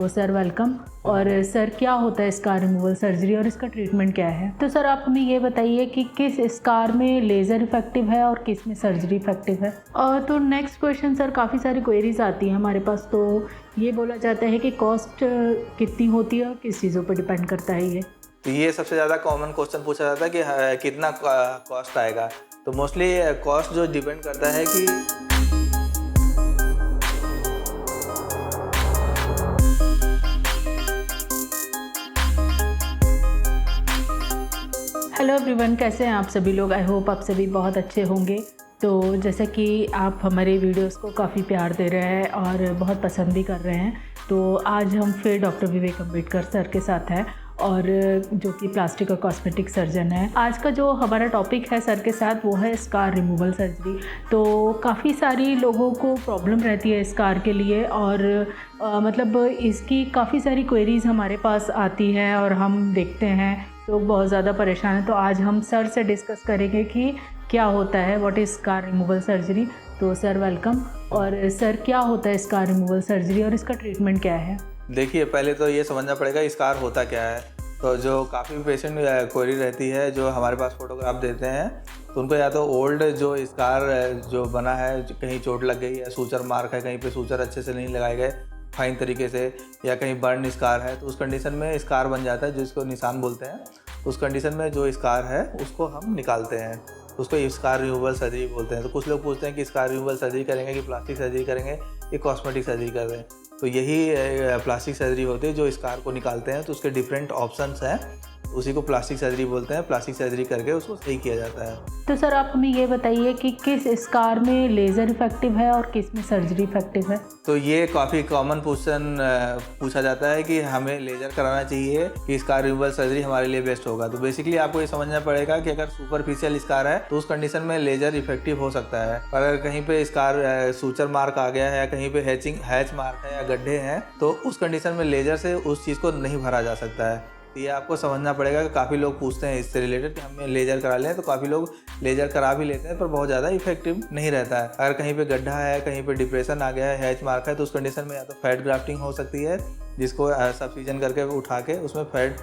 तो sir welcome. और sir क्या होता है स्कार रिमूवल सर्जरी और इसका ट्रीटमेंट क्या है? तो सर आप हमें ये बताइए कि किस स्कार में लेज़र इफेक्टिव है और किस में सर्जरी इफेक्टिव है। और तो नेक्स्ट क्वेश्चन सर, काफ़ी सारी क्वेरीज आती हैं हमारे पास। तो ये बोला जाता है कि कॉस्ट कितनी होती है और किस चीज़ों पर डिपेंड करता है ये? तो ये सबसे ज़्यादा कॉमन क्वेश्चन पूछा जाता है कि कितना कॉस्ट आएगा। तो मोस्टली कॉस्ट जो डिपेंड करता है कि हेलो एवरीवन, कैसे हैं आप सभी लोग? आई होप आप सभी बहुत अच्छे होंगे। तो जैसे कि आप हमारे वीडियोस को काफ़ी प्यार दे रहे हैं और बहुत पसंद भी कर रहे हैं, तो आज हम फिर डॉक्टर विवेक अम्बेडकर सर के साथ हैं, और जो कि प्लास्टिक और कॉस्मेटिक सर्जन है। आज का जो हमारा टॉपिक है सर के साथ वो है स्कार रिमूवल सर्जरी। तो काफ़ी सारी लोगों को प्रॉब्लम रहती है स्कार के लिए, और मतलब इसकी काफ़ी सारी क्वेरीज़ हमारे पास आती है और हम देखते हैं लोग बहुत ज़्यादा परेशान हैं। तो आज हम सर से डिस्कस करेंगे कि क्या होता है, what is scar removal surgery. तो सर वेलकम। और सर क्या होता है स्कार रिमूवल सर्जरी और इसका ट्रीटमेंट क्या है? देखिए, पहले तो ये समझना पड़ेगा स्कार होता क्या है। तो जो काफ़ी पेशेंट क्वेरी रहती है, जो हमारे पास फोटोग्राफ देते हैं, तो उनको या तो ओल्ड जो स्कार जो बना है, कहीं चोट लग गई है, सूचर मार्क है, कहीं पे सूचर अच्छे से नहीं लगाए गए फाइन तरीके से, या कहीं बर्न स्कार है, तो उस कंडीशन में स्कार बन जाता है जिसको निशान बोलते हैं। उस कंडीशन में जो स्कार है उसको हम निकालते हैं, उसको स्कार रिमूवल सर्जरी बोलते हैं। तो कुछ लोग पूछते हैं कि स्कार रिमूवल सर्जरी करेंगे कि प्लास्टिक सर्जरी करेंगे कि कॉस्मेटिक सर्जरी कर रहे हैं। तो यही प्लास्टिक सर्जरी होती है जो स्कार को निकालते हैं। तो उसके डिफरेंट ऑप्शंस हैं, उसी को प्लास्टिक सर्जरी बोलते हैं। प्लास्टिक सर्जरी करके उसको सही किया जाता है। तो सर आप हमें ये बताइए कि किस स्कार में लेज़र इफेक्टिव है और किस में सर्जरी इफेक्टिव है? तो ये काफ़ी कॉमन क्वेश्चन पूछा जाता है कि हमें लेज़र कराना चाहिए कि स्कार रिमूवल सर्जरी हमारे लिए बेस्ट होगा। तो बेसिकली आपको ये समझना पड़ेगा कि अगर सुपरफिशियल स्कार है तो उस कंडीशन में लेज़र इफेक्टिव हो सकता है। पर अगर कहीं पे स्कार सूचर मार्क आ गया है, या कहीं पे हैच मार्क है, या गड्ढे हैं, तो उस कंडीशन में लेज़र से उस चीज़ को नहीं भरा जा सकता है। ये आपको समझना पड़ेगा कि काफ़ी लोग पूछते हैं इससे रिलेटेड कि हमें लेज़र करा लें, तो काफ़ी लोग लेज़र करा भी लेते हैं, पर बहुत ज़्यादा इफेक्टिव नहीं रहता है। अगर कहीं पे गड्ढा है, कहीं पे डिप्रेशन आ गया है, हैच मार्क है, तो उस कंडीशन में या तो फैट ग्राफ्टिंग हो सकती है, जिसको सब्सिजन करके उठा के उसमें फैट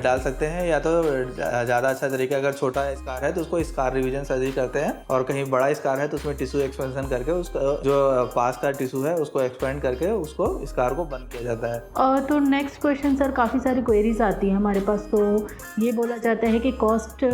डाल सकते हैं, या तो ज़्यादा अच्छा तरीका अगर छोटा स्कार है तो उसको स्कार रिवीजन सर्जरी करते हैं, और कहीं बड़ा स्कार है तो उसमें टिश्यू एक्सपेंशन करके उसका जो पास का टिश्यू है उसको एक्सपेंड करके उसको स्कार को बंद किया जाता है। तो नेक्स्ट क्वेश्चन सर, काफ़ी सारी क्वेरीज आती हैं हमारे पास। तो ये बोला जाता है कि कॉस्ट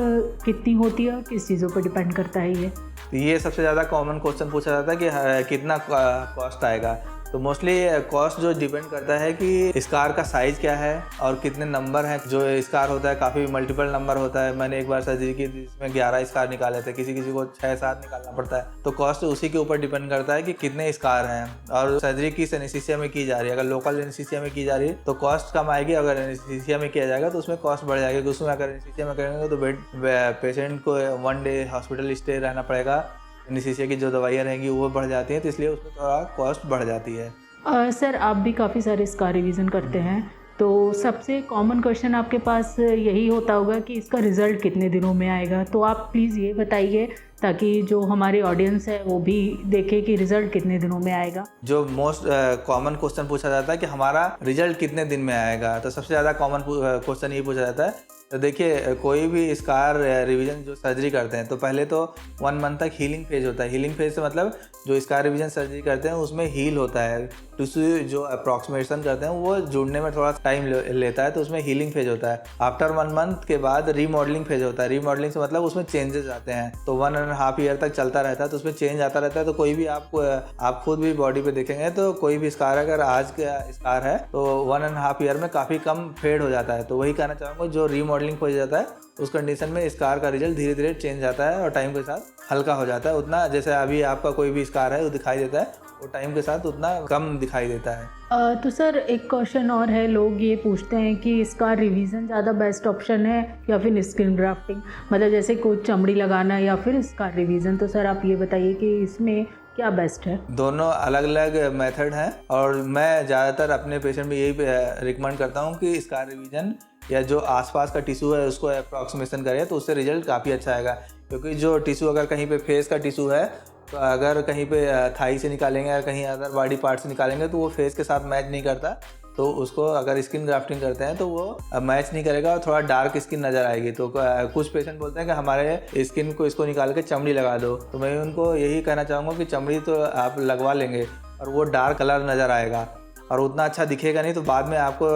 कितनी होती है और किस चीज़ों पर डिपेंड करता है ये? ये सबसे ज़्यादा कॉमन क्वेश्चन पूछा जाता है कि कितना कॉस्ट आएगा। तो मोस्टली कॉस्ट जो डिपेंड करता है कि स्कार का साइज़ क्या है और कितने नंबर हैं। जो स्कार होता है काफ़ी मल्टीपल नंबर होता है। मैंने एक बार सर्जरी की जिसमें 11 स्कार निकाले थे, किसी को 6-7 निकालना पड़ता है। तो कॉस्ट उसी के ऊपर डिपेंड करता है कि कितने स्कार हैं और सर्जरी किस एनेस्थीसिया में की जा रही है। अगर लोकल एनेस्थीसिया में की जा रही है तो कॉस्ट कम आएगी, अगर एनेस्थीसिया में किया जाएगा तो उसमें कॉस्ट बढ़ जाएगी। उसमें अगर एनेस्थीसिया में करेंगे तो पेशेंट को 1 डे हॉस्पिटल स्टे रहना पड़ेगा, एनेस्थीसिया की जो दवाइयाँ रहेंगी वो बढ़ जाती हैं, तो इसलिए उसमें थोड़ा कॉस्ट बढ़ जाती है। सर आप भी काफ़ी सारे स्कार रिवीजन करते हैं, तो सबसे कॉमन क्वेश्चन आपके पास यही होता होगा कि इसका रिज़ल्ट कितने दिनों में आएगा। तो आप प्लीज़ ये बताइए ताकि जो हमारी ऑडियंस है वो भी देखे कि रिज़ल्ट कितने दिनों में आएगा। जो मोस्ट कॉमन क्वेश्चन पूछा जाता है कि हमारा रिजल्ट कितने दिन में आएगा, तो सबसे ज़्यादा कॉमन क्वेश्चन ये पूछा जाता है। तो देखिए, कोई भी स्कार रिवीजन जो सर्जरी करते हैं तो पहले तो 1 मंथ तक हीलिंग फेज होता है। हीलिंग फेज से मतलब जो स्कार रिवीजन सर्जरी करते हैं उसमें हील होता है, टिश्यू जो अप्रॉक्सीमेशन करते हैं वो जुड़ने में थोड़ा टाइम लेता है, तो उसमें हीलिंग फेज होता है। आफ्टर 1 मंथ के बाद रीमॉडलिंग फेज होता है। रीमॉडलिंग से मतलब उसमें चेंजेस आते हैं, तो 1.5 ईयर तक चलता रहता है, तो उसमें चेंज आता रहता है। तो कोई भी आप खुद भी बॉडी पे देखेंगे तो कोई भी स्कार अगर आज का स्कार है तो 1.5 ईयर में काफ़ी कम फेड हो जाता है। तो वही कहना चाहूँगा, जो रीमॉडलिंग हो जाता है उस कंडीशन में स्कार का रिजल्ट धीरे धीरे चेंज आता है और टाइम के साथ हल्का हो जाता है। उतना जैसे अभी आपका कोई भी स्कार है वो दिखाई देता है, वो टाइम के साथ उतना कम दिखाई देता है। तो सर एक क्वेश्चन और है, लोग ये पूछते हैं कि स्कार रिवीजन ज़्यादा बेस्ट ऑप्शन है या फिर स्किन ग्राफ्टिंग, मतलब जैसे कोई चमड़ी लगाना या फिर स्कार रिवीजन। तो सर आप ये बताइए कि इसमें क्या बेस्ट है? दोनों अलग अलग मेथड हैं, और मैं ज़्यादातर अपने पेशेंट में यही रिकमेंड करता हूँ कि स्कार रिवीजन या जो आसपास का टिश्यू है उसको अप्रॉक्सीमेशन करें, तो उससे रिजल्ट काफ़ी अच्छा आएगा। क्योंकि जो टिश्यू अगर कहीं पे फेस का टिश्यू है, तो अगर कहीं पे थाई से निकालेंगे या कहीं अदर बॉडी पार्ट से निकालेंगे तो वो फेस के साथ मैच नहीं करता, तो तो उसको अगर स्किन ग्राफ्टिंग करते हैं तो वो मैच नहीं करेगा और थोड़ा डार्क स्किन नज़र आएगी। तो कुछ पेशेंट बोलते हैं कि हमारे स्किन को इसको निकाल के चमड़ी लगा दो, तो मैं उनको यही कहना चाहूँगा कि चमड़ी तो आप लगवा लेंगे और वो डार्क कलर नज़र आएगा और उतना अच्छा दिखेगा नहीं, तो बाद में आपको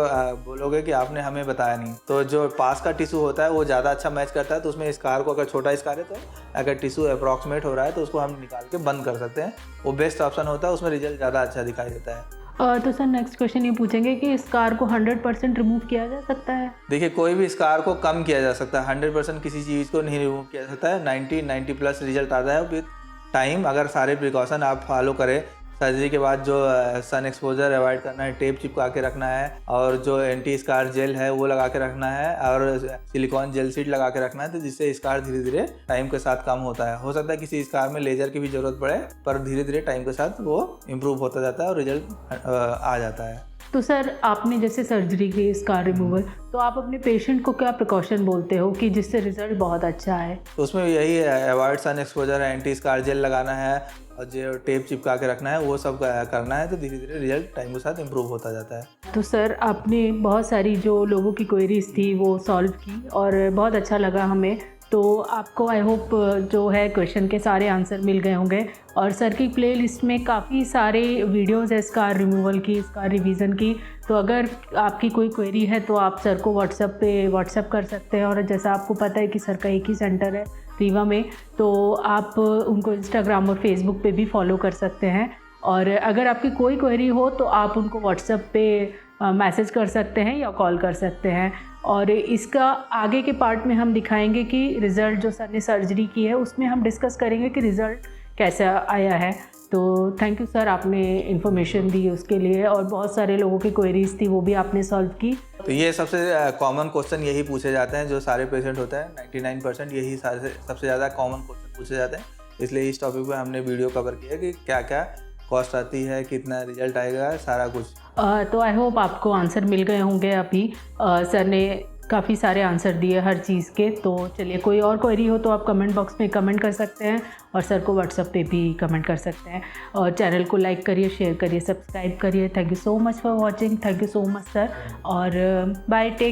बोलोगे कि आपने हमें बताया नहीं। तो जो पास का टिश्यू होता है वो ज़्यादा अच्छा मैच करता है, तो उसमें स्कार को अगर छोटा स्कार है तो अगर टिश्यू अप्रॉक्सीमेट हो रहा है तो उसको हम निकाल के बंद कर सकते हैं, वो बेस्ट ऑप्शन होता है, उसमें रिजल्ट ज़्यादा अच्छा दिखाई देता है। तो सर नेक्स्ट क्वेश्चन ये पूछेंगे कि स्कार को 100% रिमूव किया जा सकता है? देखिए, कोई भी स्कार को कम किया जा सकता है, 100% किसी चीज़ को नहीं रिमूव किया जा सकता है। 90+ रिजल्ट आता है विद टाइम, अगर सारे प्रिकॉशन आप फॉलो करें। सर्जरी के बाद जो सन एक्सपोजर अवॉइड करना है, टेप चिपका के रखना है, और जो एंटी स्कार जेल है वो लगा के रखना है, और सिलिकॉन जेल शीट लगा के रखना है, तो जिससे स्कार धीरे धीरे टाइम के साथ कम होता है। हो सकता है किसी स्कार में लेजर की भी ज़रूरत पड़े, पर धीरे धीरे टाइम के साथ वो इम्प्रूव होता जाता है और रिजल्ट आ जाता है। तो सर आपने जैसे सर्जरी की स्कार रिमूवल, तो आप अपने पेशेंट को क्या प्रिकॉशन बोलते हो कि जिससे रिजल्ट बहुत अच्छा है? तो उसमें यही है, avoid sun exposure, anti scar gel लगाना है और जो टेप चिपका के रखना है वो सब करना है, तो धीरे धीरे रिजल्ट टाइम के साथ इम्प्रूव होता जाता है। तो सर आपने बहुत सारी जो लोगों की क्वेरीज थी वो सॉल्व की और बहुत अच्छा लगा हमें। तो आपको आई होप जो है क्वेश्चन के सारे आंसर मिल गए होंगे, और सर की प्लेलिस्ट में काफ़ी सारे वीडियोस है स्कार रिमूवल की, स्कार रिवीजन की। तो अगर आपकी कोई क्वेरी है तो आप सर को व्हाट्सएप कर सकते हैं, और जैसा आपको पता है कि सर का एक ही सेंटर है रीवा में, तो आप उनको इंस्टाग्राम और फेसबुक पे भी फॉलो कर सकते हैं। और अगर आपकी कोई क्वेरी हो तो आप उनको व्हाट्सएप पे मैसेज कर सकते हैं या कॉल कर सकते हैं। और इसका आगे के पार्ट में हम दिखाएंगे कि रिज़ल्ट जो सर ने सर्जरी की है उसमें हम डिस्कस करेंगे कि रिज़ल्ट कैसा आया है। तो थैंक यू सर, आपने इन्फॉर्मेशन दी उसके लिए, और बहुत सारे लोगों की क्वेरीज थी वो भी आपने सॉल्व की। तो ये सबसे कॉमन क्वेश्चन यही पूछे जाते हैं जो सारे पेशेंट होते हैं, 99% यही सबसे ज़्यादा कॉमन क्वेश्चन पूछे जाते हैं। इसलिए इस टॉपिक पे हमने वीडियो कवर किया कि क्या क्या कॉस्ट आती है, कितना रिजल्ट आएगा, सारा कुछ। तो आई होप आपको आंसर मिल गए होंगे अभी। सर ने काफ़ी सारे आंसर दिए हर चीज़ के। तो चलिए, कोई और क्वेरी हो तो आप कमेंट बॉक्स में कमेंट कर सकते हैं, और सर को व्हाट्सएप पे भी कमेंट कर सकते हैं। और चैनल को लाइक करिए, शेयर करिए, सब्सक्राइब करिए। Thank you so much for watching. Thank you so much sir, और बाय, टेक